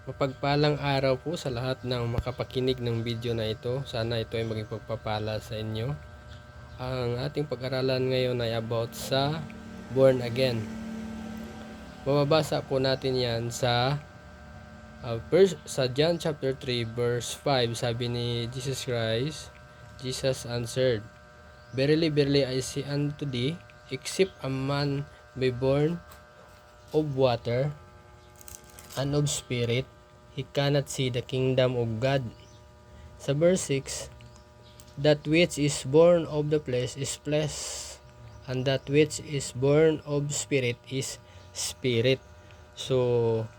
Mapagpalang araw po sa lahat ng makapakinig ng video na ito. Sana ito ay maging pagpapala sa inyo. Ang ating pag-aralan ngayon ay about sa born again. Mababasa po natin yan sa John chapter 3 verse 5. Sabi ni Jesus Christ, Jesus answered, "Verily, verily, I say unto thee, except a man be born of water and of spirit, he cannot see the kingdom of God." Sa verse 6, that which is born of the flesh is flesh, and that which is born of spirit is spirit. So,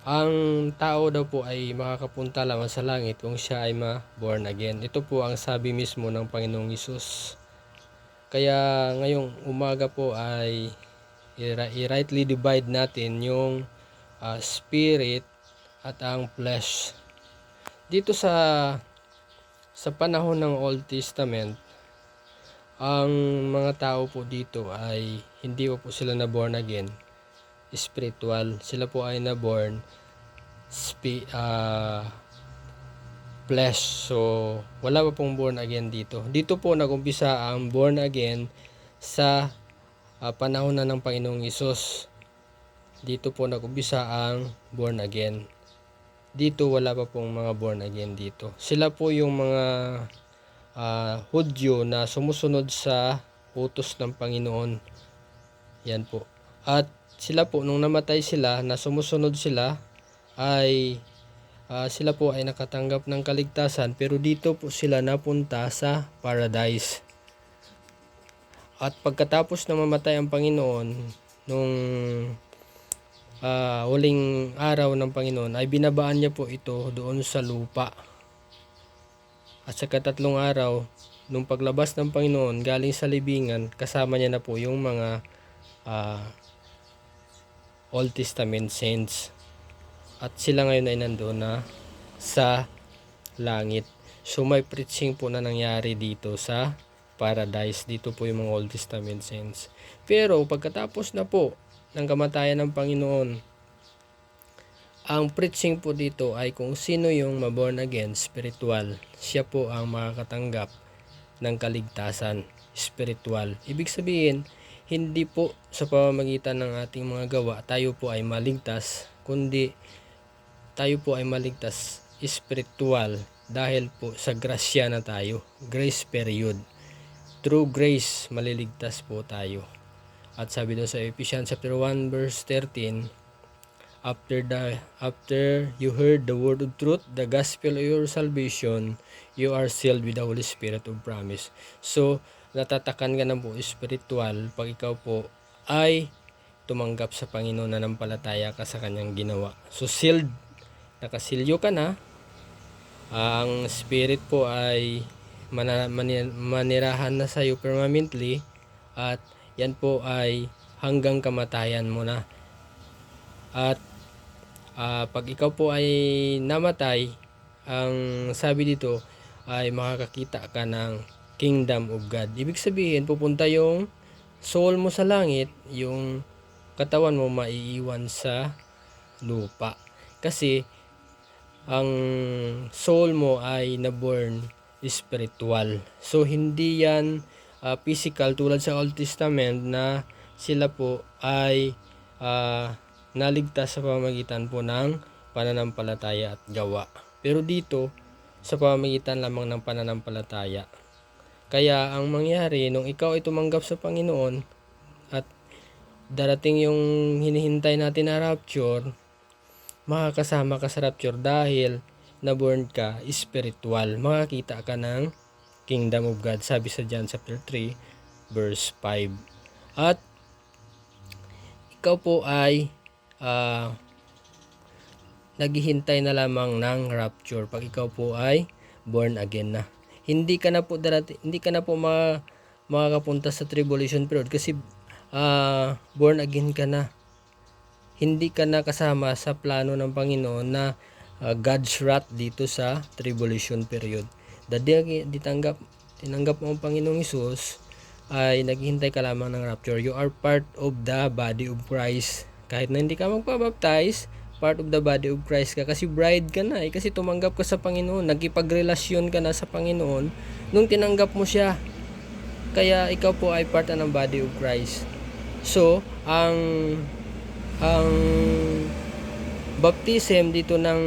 ang tao daw po ay makakapunta lamang sa langit kung siya ay ma-born again. Ito po ang sabi mismo ng Panginoong Hesus. Kaya ngayong umaga po ay i-rightly divide natin yung spirit at ang flesh. Dito sa panahon ng Old Testament, ang mga tao po dito ay hindi po sila na born again spiritual. Sila po ay na born flesh. So wala pa pong born again dito. Dito po nagumpisa ang born again sa panahon na ng Panginoong Hesus. Dito po nagumpisa ang born again. Dito wala pa pong mga born again dito. Sila po yung mga Hudyo na sumusunod sa utos ng Panginoon. Yan po. At sila po nung namatay sila, na sumusunod sila, ay sila po ay nakatanggap ng kaligtasan, pero dito po sila napunta sa paradise. At pagkatapos na mamatay ang Panginoon nung huling araw ng Panginoon, ay binabaan niya po ito doon sa lupa. At sa katatlong araw, nung paglabas ng Panginoon galing sa libingan, kasama niya na po yung mga Old Testament saints. At sila ngayon ay nandoon na sa langit. So may preaching po na nangyari dito sa paradise. Dito po yung mga Old Testament saints. Pero pagkatapos na po ng kamatayan ng Panginoon, ang preaching po dito ay kung sino yung ma-born again spiritual, siya po ang makakatanggap ng kaligtasan spiritual. Ibig sabihin, hindi po sa pamamagitan ng ating mga gawa tayo po ay maligtas, kundi tayo po ay maligtas spiritual dahil po sa grasya na tayo. Grace period. Through grace, maliligtas po tayo. At sabi doon sa Ephesians chapter 1 verse 13, after you heard the word of truth, the gospel of your salvation, you are sealed with the Holy Spirit of promise. So, natatakan ka na po spiritual pag ikaw po ay tumanggap sa Panginoon, na nanampalataya ka sa kanyang ginawa. So, sealed, nakasilyo ka na. Ang spirit po ay manirahan na sa iyo permanently, at yan po ay hanggang kamatayan mo na. At pag ikaw po ay namatay, ang sabi dito ay makakakita ka ng kingdom of God. Ibig sabihin, pupunta yung soul mo sa langit, yung katawan mo maiiwan sa lupa. Kasi ang soul mo ay naborn spiritual. So hindi yan physical tulad sa Old Testament na sila po ay naligtas sa pamamagitan po ng pananampalataya at gawa. Pero dito, sa pamamagitan lamang ng pananampalataya. Kaya ang mangyari, nung ikaw ay tumanggap sa Panginoon at darating yung hinihintay natin na rapture, makakasama ka sa rapture dahil naborn ka spiritual. Makakita ka ng kingdom of God, sabi sa John chapter 3 verse 5. At ikaw po ay naghihintay na lamang ng rapture pag ikaw po ay born again na. Hindi ka na po makakapunta sa tribulation period kasi born again ka na. Hindi ka na kasama sa plano ng Panginoon na God's wrath dito sa tribulation period. Tinanggap mo ang Panginoong Hesus, ay naghihintay ka lamang ng rapture. You are part of the body of Christ. Kahit na hindi ka magpabaptize, part of the body of Christ ka, kasi bride ka na kasi tumanggap ka sa Panginoon, nagkipagrelasyon ka na sa Panginoon nung tinanggap mo siya, kaya ikaw po ay part ng body of Christ. So ang baptism dito ng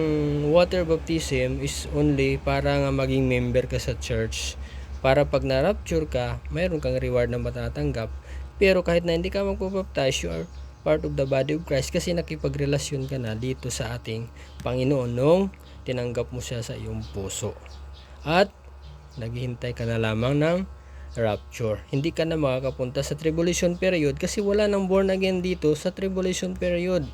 water baptism is only para nga maging member ka sa church, para pag na-rapture ka, mayroon kang reward na matatanggap. Pero kahit na hindi ka magpapaptize, you are part of the body of Christ kasi nakipagrelasyon ka na dito sa ating Panginoon nung tinanggap mo siya sa iyong puso. At naghihintay ka na lamang ng rapture. Hindi ka na makakapunta sa tribulation period kasi wala nang born again dito sa tribulation period.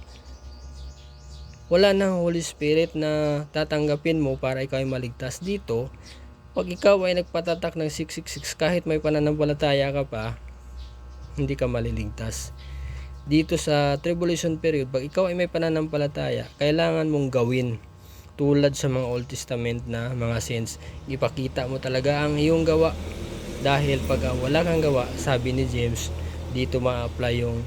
Wala nang Holy Spirit na tatanggapin mo para ikaw ay maligtas dito. Pag ikaw ay nagpatatak ng 666, kahit may pananampalataya ka pa, hindi ka maliligtas. Dito sa tribulation period, pag ikaw ay may pananampalataya, kailangan mong gawin tulad sa mga Old Testament na mga sins. Ipakita mo talaga ang iyong gawa. Dahil pag wala kang gawa, sabi ni James, dito ma-apply yung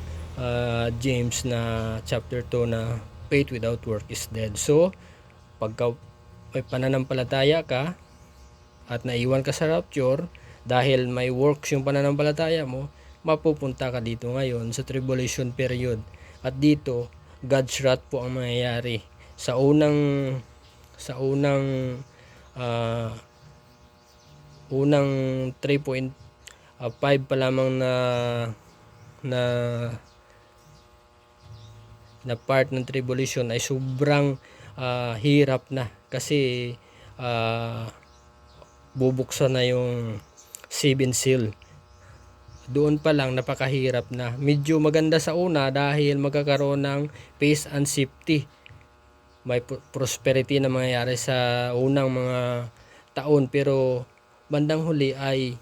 James na chapter 2 na faith without work is dead. So, pagka may pananampalataya ka at naiwan ka sa rapture, dahil may works yung pananampalataya mo, mapupunta ka dito ngayon sa tribulation period. At dito, God's wrath po ang mangyayari. Sa unang unang 3.5 pa lamang na part ng tribulation ay sobrang hirap na kasi bubuksan na yung 7 seal. Doon pa lang napakahirap na. Medyo maganda sa una dahil magkakaroon ng peace and safety. May prosperity na mangyayari sa unang mga taon, pero bandang huli ay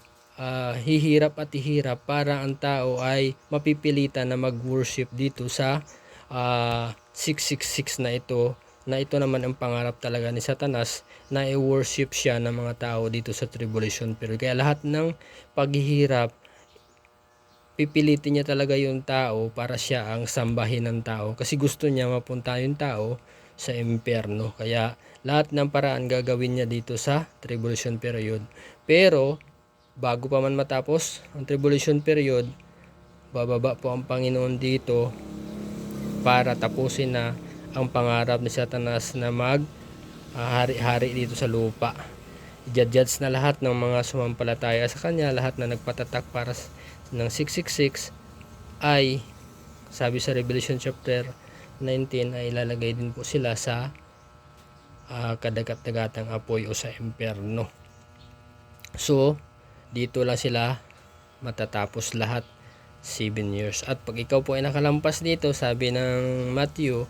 hihirap at hihirap para ang tao ay mapipilitan na mag-worship dito sa 666 na ito naman ang pangarap talaga ni Satanas, na i-worship siya ng mga tao dito sa tribulation period. Kaya lahat ng paghihirap, pipilitin niya talaga yung tao para siya ang sambahin ng tao, kasi gusto niya mapunta yung tao sa impyerno. Kaya lahat ng paraan gagawin niya dito sa tribulation period. Pero bago pa man matapos ang tribulation period, bababa po ang Panginoon dito para tapusin na ang pangarap ni Satanas na hari-hari dito sa lupa. I-judge na lahat ng mga sumampalataya sa kanya, lahat na nagpatatak para ng 666 ay, sabi sa Revelation chapter 19, ay ilalagay din po sila sa kadagat-dagatang apoy o sa impyerno. So, dito lang sila matatapos lahat, 7 years. At pag ikaw po ay nakalampas dito, sabi ng Matthew,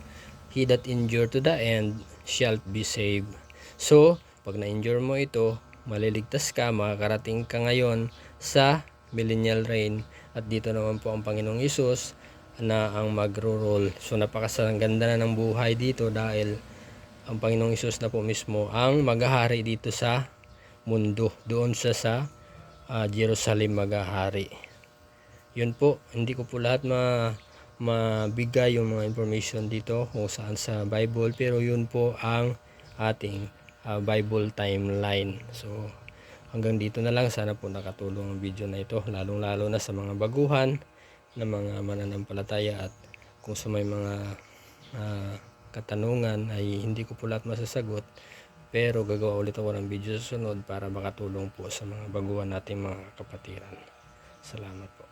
he that endure to the end shall be saved. So, pag na-endure mo ito, maliligtas ka, makakarating ka ngayon sa millennial reign. At dito naman po ang Panginoong Hesus na ang magro-rule. So, napakasaganda na ng buhay dito dahil ang Panginoong Hesus na po mismo ang maghahari dito sa mundo. Doon sa Jerusalem maghahari. Yun po, hindi ko po lahat mabigay yung mga information dito kung saan sa Bible, pero yun po ang ating Bible timeline. So, hanggang dito na lang. Sana po nakatulong ang video na ito, lalong-lalo na sa mga baguhan na mga mananampalataya, at kung sa may mga katanungan ay hindi ko po lahat masasagot, pero gagawa ulit ako ng video sa sunod para makatulong po sa mga baguhan nating mga kapatiran. Salamat po.